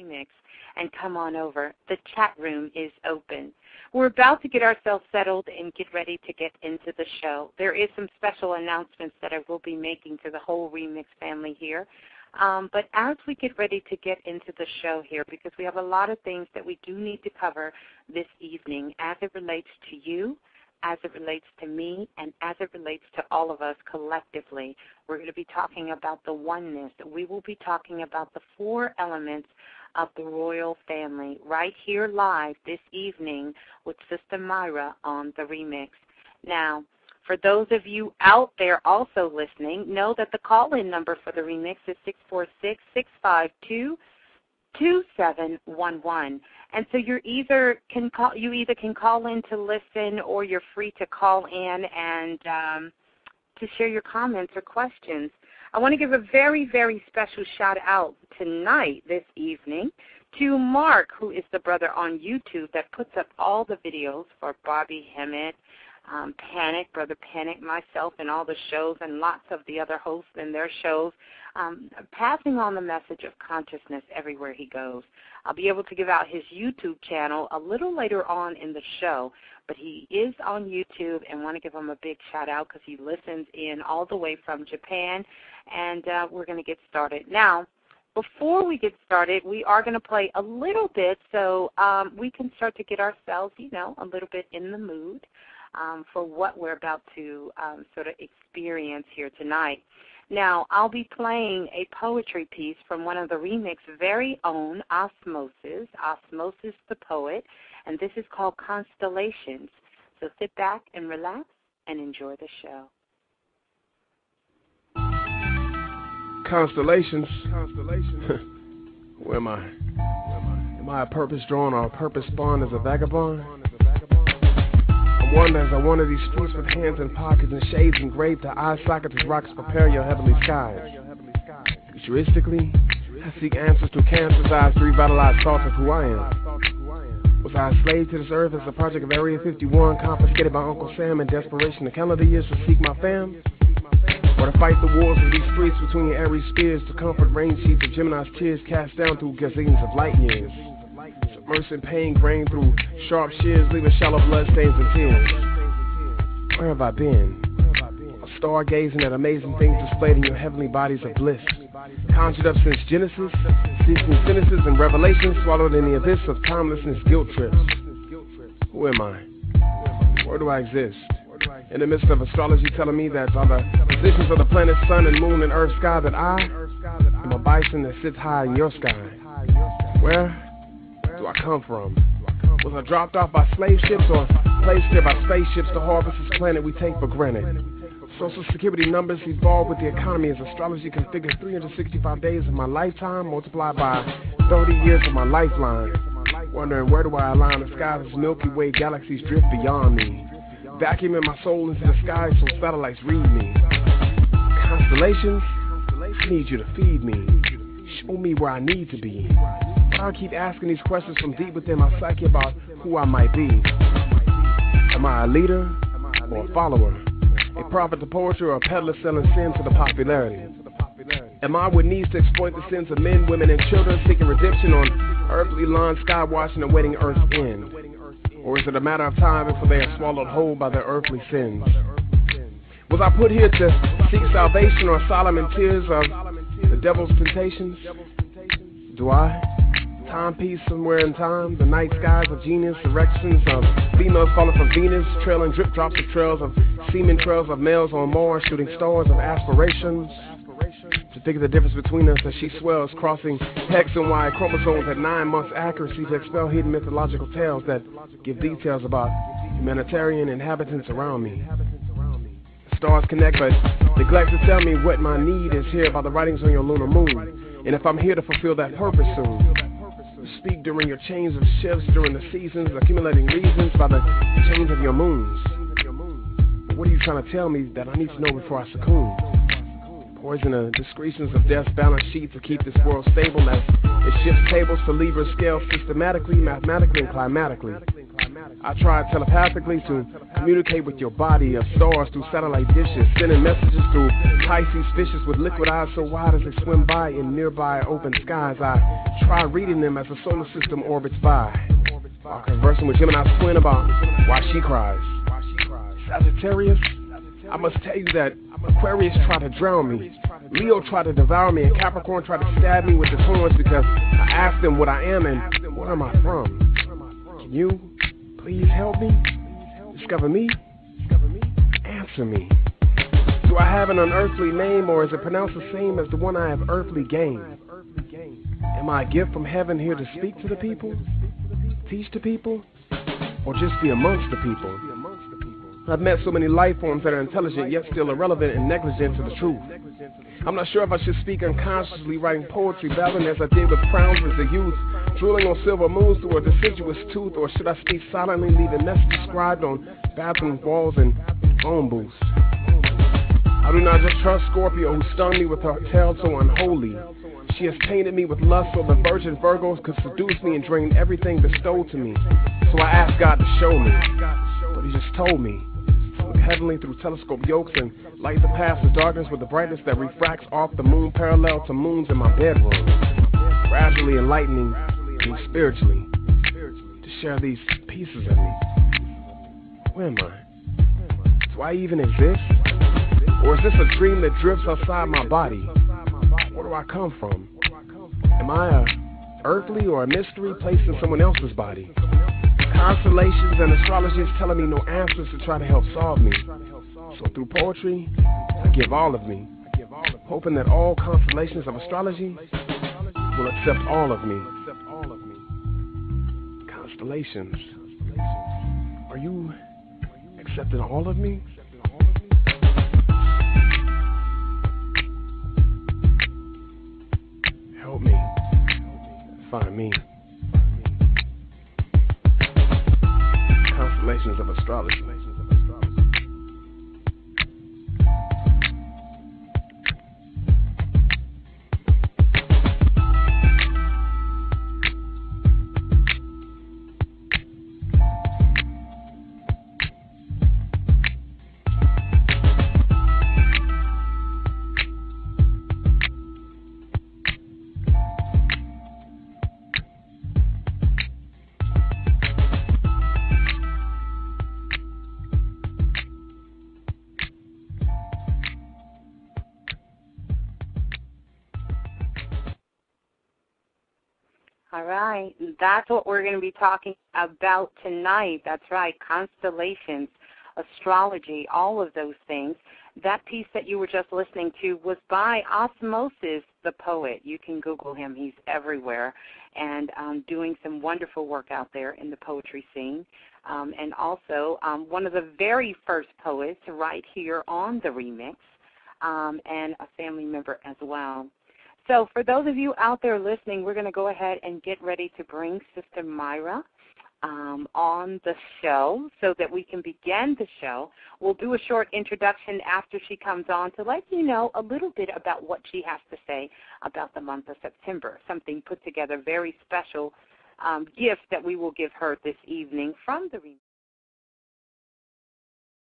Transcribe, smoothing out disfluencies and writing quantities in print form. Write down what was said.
remix and come on over. The chat room is open. We're about to get ourselves settled and get ready to get into the show. There is some special announcements that I will be making to the whole remix family here. But as we get ready to get into the show here, because we have a lot of things that we do need to cover this evening as it relates to you, as it relates to me, and as it relates to all of us collectively. We're going to be talking about the oneness. We will be talking about the 4 elements of the royal family right here live this evening with Sister Myra on the remix. Now, for those of you out there also listening, know that the call-in number for the remix is 646-652-2711. And so you either can call in to listen, or you're free to call in and to share your comments or questions. I want to give a very, very special shout out tonight, this evening, to Mark, who is the brother on YouTube that puts up all the videos for Bobby Hemmett, Panic, Brother Panic, myself, and all the shows, and lots of the other hosts and their shows, passing on the message of consciousness everywhere he goes. I'll be able to give out his YouTube channel a little later on in the show, but he is on YouTube, and want to give him a big shout-out because he listens in all the way from Japan, and we're going to get started. Now, before we get started, we are going to play a little bit so we can start to get ourselves, a little bit in the mood for what we're about to sort of experience here tonight. Now, I'll be playing a poetry piece from one of the remix's very own OSMOSIS the poet, and this is called Constellations. So sit back and relax and enjoy the show. Constellations. Where am I? Am I a purpose drawn or a purpose spawned as a vagabond? I wonder as I wander these streets with hands in pockets and shades engraved to eye sockets as rockets prepare your heavenly skies. Futuristically, I seek answers through cancer's eyes to revitalize thoughts of who I am. Was I a slave to this earth as a project of Area 51, confiscated by Uncle Sam in desperation to calendar years to seek my fam? Or to fight the wars of these streets between your airy spears to comfort rain sheets of Gemini's tears cast down through gazillions of light years? Submersing pain grain through sharp shears, leaving shallow blood stains and tears. Where have I been? Stargazing at amazing things displayed in your heavenly bodies of bliss. Conjured up since Genesis, ceasing sentences and revelations swallowed in the abyss of timelessness guilt trips. Who am I? Where do I exist? In the midst of astrology telling me that on the positions of the planets, sun and moon and earth sky, that I am a bison that sits high in your sky. Where do I come from? Was I dropped off by slave ships or placed here by spaceships to harvest this planet we take for granted? Social security numbers evolve with the economy as astrology configures 365 days of my lifetime multiplied by 30 years of my lifeline. Wondering where do I align the skies as Milky Way galaxies drift beyond me? Vacuuming my soul into the sky so satellites read me. Constellations, I need you to feed me. Show me where I need to be. I'll keep asking these questions from deep within my psyche about who I might be. Am I a leader or a follower? A prophet to poetry or a peddler selling sin to the popularity? Am I with needs to exploit the sins of men, women, and children seeking redemption on earthly lawns, sky watching and waiting Earth's end? Or is it a matter of time before they are swallowed whole by their earthly sins? Was I put here to seek salvation or asylum in tears of the devil's temptations? Do I? Timepiece somewhere in time, the night skies of genius, erections of females falling from Venus, trailing drip drops of trails of semen trails of males on Mars, shooting stars of aspirations. To think of the difference between us as she swells, crossing X and Y chromosomes at 9 months accuracy to expel hidden mythological tales that give details about humanitarian inhabitants around me. The stars connect but neglect to tell me what my need is here by the writings on your lunar moon, and if I'm here to fulfill that purpose soon. Speak during your chains of shifts, during the seasons, accumulating reasons by the change of your moons. But what are you trying to tell me that I need to know before I succumb? Poison the discretions of death's balance sheet to keep this world stable as it shifts tables to lever scales systematically, mathematically, and climatically. I tried telepathically to communicate with your body of stars through satellite dishes, sending messages through Pisces fishes with liquid eyes so wide as they swim by in nearby open skies. I try reading them as the solar system orbits by, while conversing with Gemini's twin about why she cries. Sagittarius, I must tell you that Aquarius tried to drown me, Leo tried to devour me, and Capricorn tried to stab me with his horns because I asked them what I am and where am I from. Can you please help me? Discover me? Answer me. Do I have an unearthly name, or is it pronounced the same as the one I have earthly gained? Am I a gift from heaven here to speak to the people? Teach the people? Or just be amongst the people? I've met so many life forms that are intelligent yet still irrelevant and negligent to the truth. I'm not sure if I should speak unconsciously, writing poetry, babbling as I did with crowns as a youth, drooling on silver moons through a deciduous tooth, or should I speak silently, leaving messages inscribed on bathroom walls and phone booths? I do not just trust Scorpio, who stung me with her tale so unholy. She has tainted me with lust so the virgin Virgos could seduce me and drain everything bestowed to me. So I asked God to show me, but he just told me. Look heavenly through telescope yokes and light the path of darkness with the brightness that refracts off the moon parallel to moons in my bedroom, gradually enlightening me spiritually to share these pieces of me. Who am I? Do I even exist? Or is this a dream that drifts outside my body? Where do I come from? Am I a earthly or a mystery placed in someone else's body? Constellations and astrology is telling me no answers to try to help solve me. So through poetry, I give all of me, hoping that all constellations of astrology will accept all of me. Constellations, are you accepting all of me? Help me find me. Constellations of astrology. All right, that's what we're going to be talking about tonight. That's right, constellations, astrology, all of those things. That piece that you were just listening to was by OSMOSIS, the poet. You can Google him. He's everywhere and doing some wonderful work out there in the poetry scene. And also one of the very first poets right here on the remix, and a family member as well. So for those of you out there listening, we're going to go ahead and get ready to bring Sister Myra on the show so that we can begin the show. We'll do a short introduction after she comes on to let you know a little bit about what she has to say about the month of September, something put together, very special gift that we will give her this evening from the